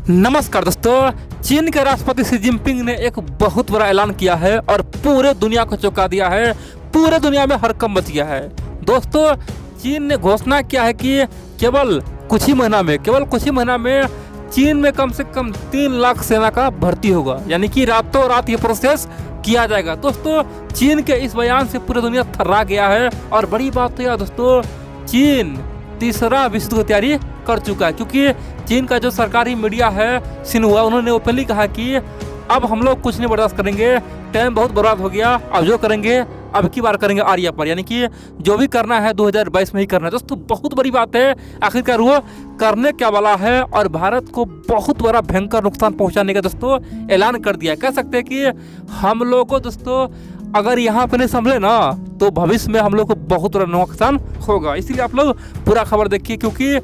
नमस्कार दोस्तों। चीन के राष्ट्रपति शी जिनपिंग ने एक बहुत बड़ा ऐलान किया है और पूरे दुनिया को चौंका दिया है। पूरे दुनिया में हड़कंप मच गया है। दोस्तों, चीन ने घोषणा किया है कि केवल कुछ ही महीना में चीन में कम से कम 3 लाख सेना का भर्ती होगा, यानी कि रातों रात ये प्रोसेस किया जाएगा। दोस्तों, चीन के इस बयान से पूरी दुनिया थर्रा गया है और बड़ी बात तो यह दोस्तों, चीन तीसरा विश्व युद्ध की तैयारी कर चुका है, क्योंकि चीन का जो सरकारी मीडिया है सिन्हुआ, उन्होंने ओपनली कहा कि अब हम लोग कुछ नहीं बर्दाश्त करेंगे, टाइम बहुत बर्बाद हो गया, अब जो करेंगे अब की बार करेंगे आर्या पर, यानी कि जो भी करना है 2022 में ही करना है। दोस्तों, बहुत बड़ी बात है, आखिरकार वो करने क्या वाला है और भारत को बहुत बड़ा भयंकर नुकसान पहुंचाने का दोस्तों ऐलान कर दिया। कह सकते हैं कि हम लोग को दोस्तों अगर यहाँ पे नहीं संभले ना तो भविष्य में हम लोग को बहुत बड़ा नुकसान होगा। इसीलिए आप लोग पूरा खबर देखिए, क्योंकि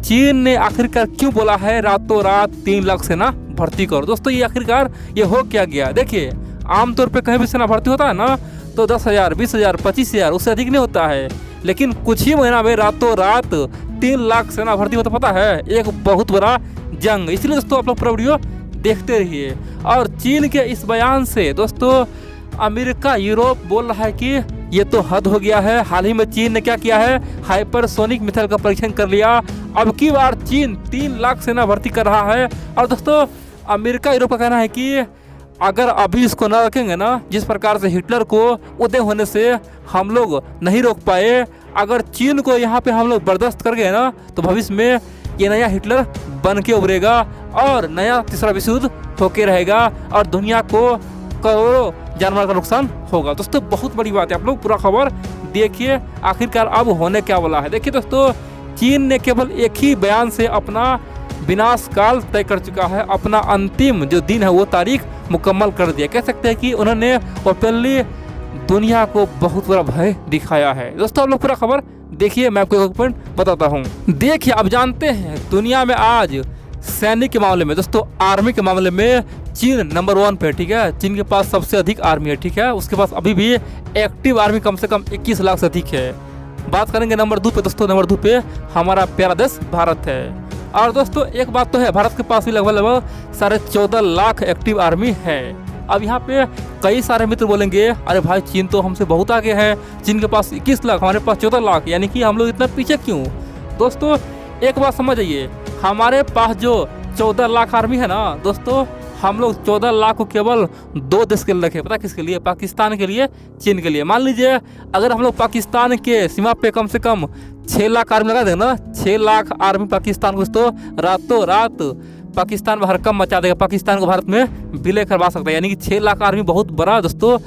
चीन ने आखिरकार क्यों बोला है रातों रात 3 लाख सेना भर्ती करो। दोस्तों, ये आखिरकार ये हो क्या गया। देखिए, आमतौर पे कहीं भी सेना भर्ती होता है ना तो 10,000, 20,000, 25,000 उससे अधिक नहीं होता है, लेकिन कुछ ही महीना में रातों रात 3 लाख सेना भर्ती होता, पता है एक बहुत बड़ा जंग। इसलिए दोस्तों आप लोग पूरा वीडियो देखते रहिए। और चीन के इस बयान से दोस्तों अमेरिका, यूरोप बोल रहा है कि ये तो हद हो गया है। हाल ही में चीन ने क्या किया है, हाइपरसोनिक मिसाइल का परीक्षण कर लिया। अब की बार चीन 3 लाख सेना भर्ती कर रहा है। और दोस्तों, अमेरिका, यूरोप का कहना है कि अगर अभी इसको ना रखेंगे ना, जिस प्रकार से हिटलर को उदय होने से हम लोग नहीं रोक पाए, अगर चीन को यहाँ पे हम लोग बर्दाश्त कर गए ना तो भविष्य में ये नया हिटलर बन के उभरेगा और नया तीसरा विश्व युद्ध होके रहेगा और दुनिया को करोड़ों जानवर का नुकसान होगा। दोस्तों, बहुत बड़ी बात है, आप लोग पूरा खबर देखिए आखिरकार अब होने क्या वाला है। देखिए दोस्तों, चीन ने केवल एक ही बयान से अपना विनाश काल तय कर चुका है, अपना अंतिम जो दिन है वो तारीख मुकम्मल कर दिया। कह सकते हैं कि उन्होंने ओपनली दुनिया को बहुत बड़ा भय दिखाया है। दोस्तों, आप लोग पूरा खबर देखिए, मैं आपको एक पॉइंट बताता हूँ। देखिए, अब जानते हैं दुनिया में आज सैनिक के मामले में, दोस्तों आर्मी के मामले में चीन नंबर 1 पे, ठीक है। चीन के पास सबसे अधिक आर्मी है, ठीक है। उसके पास अभी भी एक्टिव आर्मी कम से कम 21 लाख से अधिक है। बात करेंगे नंबर 2 पे, दोस्तों नंबर 2 पे हमारा प्यारा देश भारत है। और दोस्तों एक बात तो है, भारत के पास भी लगभग 14.5 लाख एक्टिव आर्मी है। अब यहाँ पे कई सारे मित्र बोलेंगे, अरे भाई चीन तो हमसे बहुत आगे है, चीन के पास 21 लाख, हमारे पास 14 लाख, यानी कि हम लोग इतना पीछे क्यों। दोस्तों एक बात समझ आइए, हमारे पास जो 14 लाख आर्मी है ना दोस्तों, हम लोग 14 लाख को केवल 2 देश के लिए रखे, पता किसके लिए, पाकिस्तान के लिए, चीन के लिए। मान लीजिए अगर हम लोग पाकिस्तान के सीमा पे कम से कम 6 लाख आर्मी लगा दें ना, 6 लाख आर्मी पाकिस्तान को, तो रातों रात पाकिस्तान में हड़कंप मचा देगा, पाकिस्तान को भारत में विलय करवा सकता है। यानी कि 6 लाख आर्मी बहुत बड़ा दोस्तों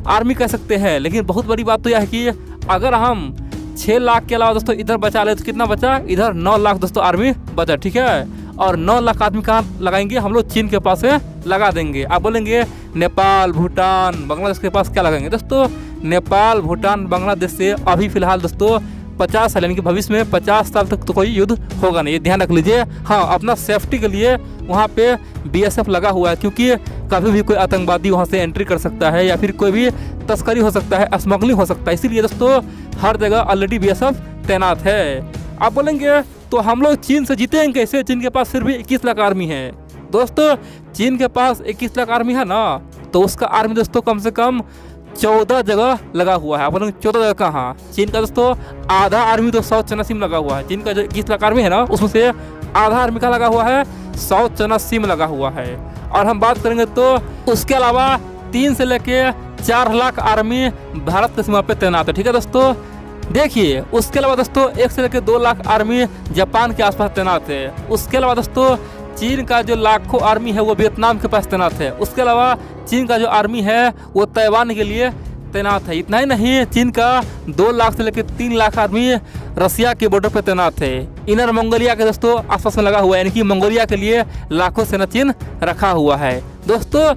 आर्मी कह सकते हैं। लेकिन बहुत बड़ी बात तो यह है कि अगर हम 6 लाख के अलावा दोस्तों इधर बचा ले तो कितना बचा, इधर 9 लाख दोस्तों आर्मी बचा, ठीक है। और 9 लाख आदमी कहाँ लगाएंगे, हम लोग चीन के पास से लगा देंगे। आप बोलेंगे नेपाल, भूटान, बांग्लादेश के पास क्या लगाएंगे। दोस्तों नेपाल, भूटान, बांग्लादेश से अभी फिलहाल दोस्तों 50 साल, यानी कि भविष्य में 50 साल तक तो कोई युद्ध होगा नहीं, ये ध्यान रख लीजिए। हाँ, अपना सेफ्टी के लिए वहाँ पे BSF लगा हुआ है, क्योंकि कभी भी कोई आतंकवादी वहाँ से एंट्री कर सकता है या फिर कोई भी तस्करी हो सकता है, स्मगलिंग हो सकता है। इसीलिए दोस्तों हर जगह ऑलरेडी BSF तैनात है। आप बोलेंगे तो हम लोग चीन से जीतेंगे कैसे, चीन के पास फिर भी 21 लाख आर्मी है। दोस्तों चीन के पास 21 लाख आर्मी है ना, तो उसका आर्मी दोस्तों कम से कम 14 जगह लगा हुआ है। आप बोलेंगे 14 जगह कहाँ, चीन का दोस्तों आधा आर्मी तो साउथ चाइना सी में लगा हुआ है। चीन का जो 21 लाख आर्मी है ना, उसमें से आधा आर्मी का लगा हुआ है साउथ चाइना सी में लगा हुआ है। और हम बात करेंगे तो उसके अलावा 3 से लेके 4 लाख आर्मी भारत की सीमा पे तैनात है, ठीक है दोस्तों। देखिए, उसके अलावा दोस्तों 1 से लेकर 2 लाख आर्मी जापान के आसपास तैनात है। उसके अलावा दोस्तों चीन का जो लाखों आर्मी है वो वियतनाम के पास तैनात है। उसके अलावा चीन का जो आर्मी है वो ताइवान के लिए तैनात है। इतना ही नहीं, चीन का 2 लाख से लेकर 3 लाख आर्मी रसिया के बॉर्डर पर तैनात है। इनर मंगोलिया के दोस्तों आसपास में लगा हुआ है, यानी कि मंगोलिया के लिए लाखों सेना चीन रखा हुआ है। दोस्तों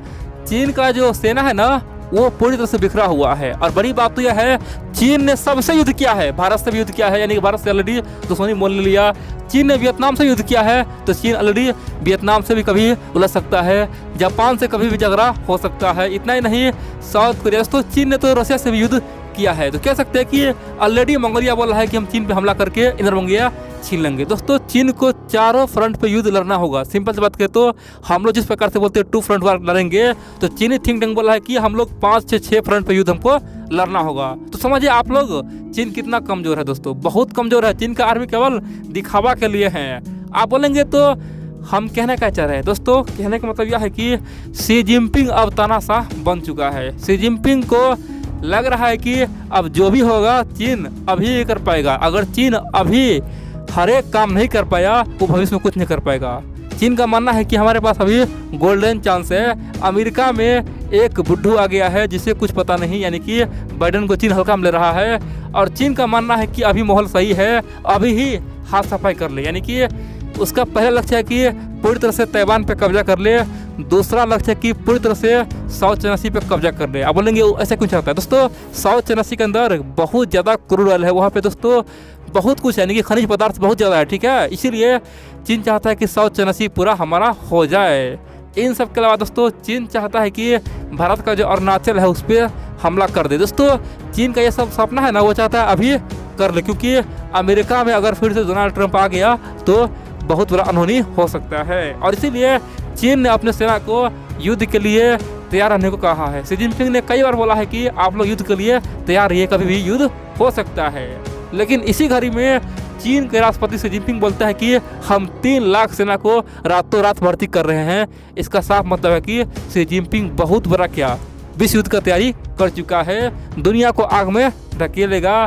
चीन का जो सेना है ना वो पूरी तरह से बिखरा हुआ है। और बड़ी बात तो यह है, चीन ने सबसे युद्ध किया है, भारत से भी युद्ध किया है, यानी कि भारत से ऑलरेडी दुश्मनी मोल लिया। चीन ने वियतनाम से युद्ध किया है, तो चीन ऑलरेडी वियतनाम से भी कभी उलझ सकता है, जापान से कभी भी झगड़ा हो सकता है। इतना ही नहीं, साउथ कोरिया, दोस्तों चीन ने तो रशिया से भी युद्ध किया है। तो कह सकते हैं कि ऑलरेडी मंगोलिया बोल रहा है कि हम चीन पे हमला करके इनर मंगोलिया छीन लेंगे। दोस्तों चीन को चारों फ्रंट पे युद्ध लड़ना होगा। सिंपल सी बात करें तो हम लोग जिस प्रकार से बोलते हैं 2 फ्रंट वार लड़ेंगे, तो चीनी थिंक टैंक बोला है कि हम लोग 5 से 6 फ्रंट पे युद्ध हमको लड़ना होगा। तो समझिए आप लोग चीन कितना कमजोर है दोस्तों, बहुत कमजोर है। चीन का आर्मी केवल दिखावा के लिए है। आप बोलेंगे तो हम कहने का चाह रहे हैं दोस्तों, कहने का मतलब यह है कि शी जिनपिंग अब तानाशाह बन चुका है। शी जिनपिंग को लग रहा है कि अब जो भी होगा चीन अभी कर पाएगा। अगर चीन अभी हर एक काम नहीं कर पाया वो भविष्य में कुछ नहीं कर पाएगा। चीन का मानना है कि हमारे पास अभी गोल्डन चांस है। अमेरिका में एक बुड्ढू आ गया है जिसे कुछ पता नहीं, यानी कि बाइडेन को चीन हल्का में ले रहा है। और चीन का मानना है कि अभी माहौल सही है, अभी ही हाथ सफाई कर ले। यानी कि उसका पहला लक्ष्य है कि पूरी तरह से ताइवान पे कब्जा कर ले, दूसरा लक्ष्य है कि पूरी तरह से साउथ चाइना सी पे कब्जा कर ले। आप बोलेंगे ऐसा क्यों चाहता है? दोस्तों साउथ चाइना सी के अंदर बहुत ज़्यादा क्रूड ऑयल है, वहाँ पे दोस्तों बहुत कुछ है, यानी कि खनिज पदार्थ बहुत ज़्यादा है, ठीक है। इसीलिए चीन चाहता है कि साउथ चाइना सी पूरा हमारा हो जाए। इन सब के अलावा दोस्तों चीन चाहता है कि भारत का जो अरुणाचल है उस पर हमला कर दे। दोस्तों चीन का ये सब सपना है ना, वो चाहता है अभी कर ले, क्योंकि अमेरिका में अगर फिर से डोनाल्ड ट्रंप आ गया तो बहुत बड़ा अनहोनी हो सकता है। और इसीलिए चीन ने अपने सेना को युद्ध के लिए तैयार रहने को कहा है। शी जिनपिंग ने कई बार बोला है कि आप लोग युद्ध के लिए तैयार रहिए, कभी भी युद्ध हो सकता है। लेकिन इसी घड़ी में चीन के राष्ट्रपति शी जिनपिंग बोलता है कि हम 3 लाख सेना को रातों रात भर्ती कर रहे हैं। इसका साफ मतलब है कि शी जिनपिंग बहुत बड़ा क्या विश्व युद्ध का तैयारी कर चुका है, दुनिया को आग में धकेलेगा।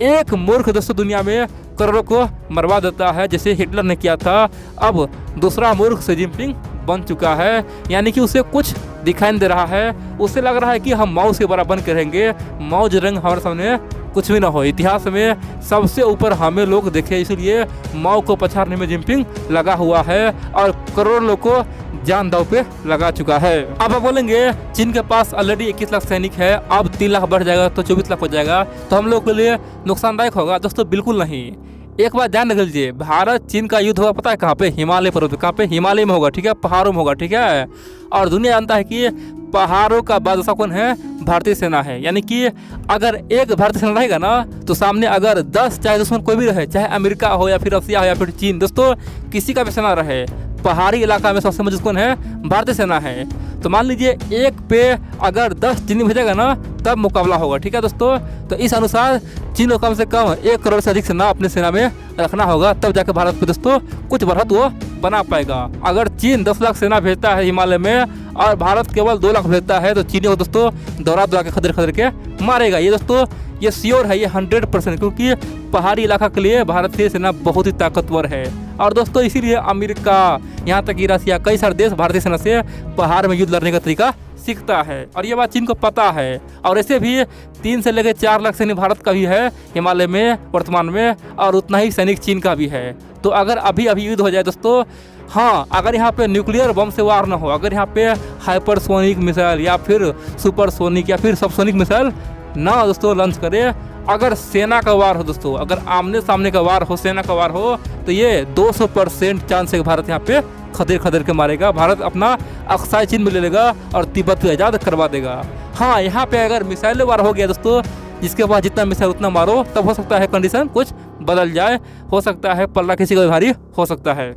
एक मूर्ख दोस्तों दुनिया में करोड़ों को मरवा देता है, जैसे हिटलर ने किया था। अब दूसरा मूर्ख शी जिनपिंग बन चुका है, यानी कि उसे कुछ दिखाई नहीं दे रहा है। उसे लग रहा है कि हम माओ से बड़ा बन के रहेंगे, माओ रंग हमारे सामने कुछ भी ना हो। इतिहास में सबसे ऊपर हमें लोग देखे, इसलिए माओ को पछाड़ने में जिनपिंग लगा हुआ है और करोड़ों लोग को जान दांव पे लगा चुका है। अब आप बोलेंगे चीन के पास ऑलरेडी 21 लाख सैनिक है, अब 3 लाख बढ़ जाएगा तो 24 लाख हो जाएगा, तो हम लोग के लिए नुकसानदायक होगा। दोस्तों बिल्कुल नहीं। एक बात ध्यान रख लीजिए, भारत चीन का युद्ध होगा पता है कहाँ पे? हिमालय पर्वत पे। कहाँ पे? हिमालय में होगा, ठीक है, पहाड़ों में होगा, ठीक है। और दुनिया जानता है कि पहाड़ों का बादशाह कौन है? भारतीय सेना है। यानी कि अगर एक भारतीय सेना रहेगा ना तो सामने अगर 10 चाहे दुश्मन कोई भी रहे, चाहे अमेरिका हो या फिर रसिया हो या फिर चीन, दोस्तों किसी का भी सेना रहे, पहाड़ी इलाका में सबसे मजबूत कौन है? भारतीय सेना है। तो मान लीजिए एक पे अगर 10 चीनी भेजेगा ना तब मुकाबला होगा, ठीक है दोस्तों। तो इस अनुसार चीन को कम से कम 1 करोड़ से अधिक सेना अपने सेना में रखना होगा, तब जाकर भारत पे दोस्तों कुछ बढ़त वो बना पाएगा। अगर चीन 10 लाख सेना भेजता है हिमालय में और भारत केवल 2 लाख भेजता है तो चीनी को दोस्तों दौरा दौरा के खदर के मारेगा। ये दोस्तों ये श्योर है, ये 100%, क्योंकि पहाड़ी इलाका के लिए भारतीय सेना बहुत ही ताकतवर है। और दोस्तों इसीलिए अमेरिका, यहाँ तक कि रसिया, कई सारे देश भारतीय सेना से पहाड़ में युद्ध लड़ने का तरीका सीखता है। और ये बात चीन को पता है। और ऐसे भी 3 से लेकर 4 लाख सैनिक भारत का भी है हिमालय में वर्तमान में, और उतना ही सैनिक चीन का भी है। तो अगर अभी युद्ध हो जाए दोस्तों, हाँ, अगर यहाँ पे न्यूक्लियर बम से वार ना हो, अगर यहाँ पे हाइपरसोनिक मिसाइल या फिर सुपरसोनिक या फिर सबसोनिक मिसाइल ना दोस्तों लॉन्च करे, अगर सेना का वार हो दोस्तों, अगर आमने सामने का वार हो, सेना का वार हो, तो ये 200% चांस है कि भारत यहाँ पे खदेड़ के मारेगा। भारत अपना अक्साई चीन में ले लेगा और तिब्बत को आज़ाद करवा देगा। हाँ, यहाँ पे अगर मिसाइल वार हो गया दोस्तों, जिसके पास जितना मिसाइल उतना मारो, तब हो सकता है कंडीशन कुछ बदल जाए, हो सकता है पल्ला किसी का भारी हो सकता है।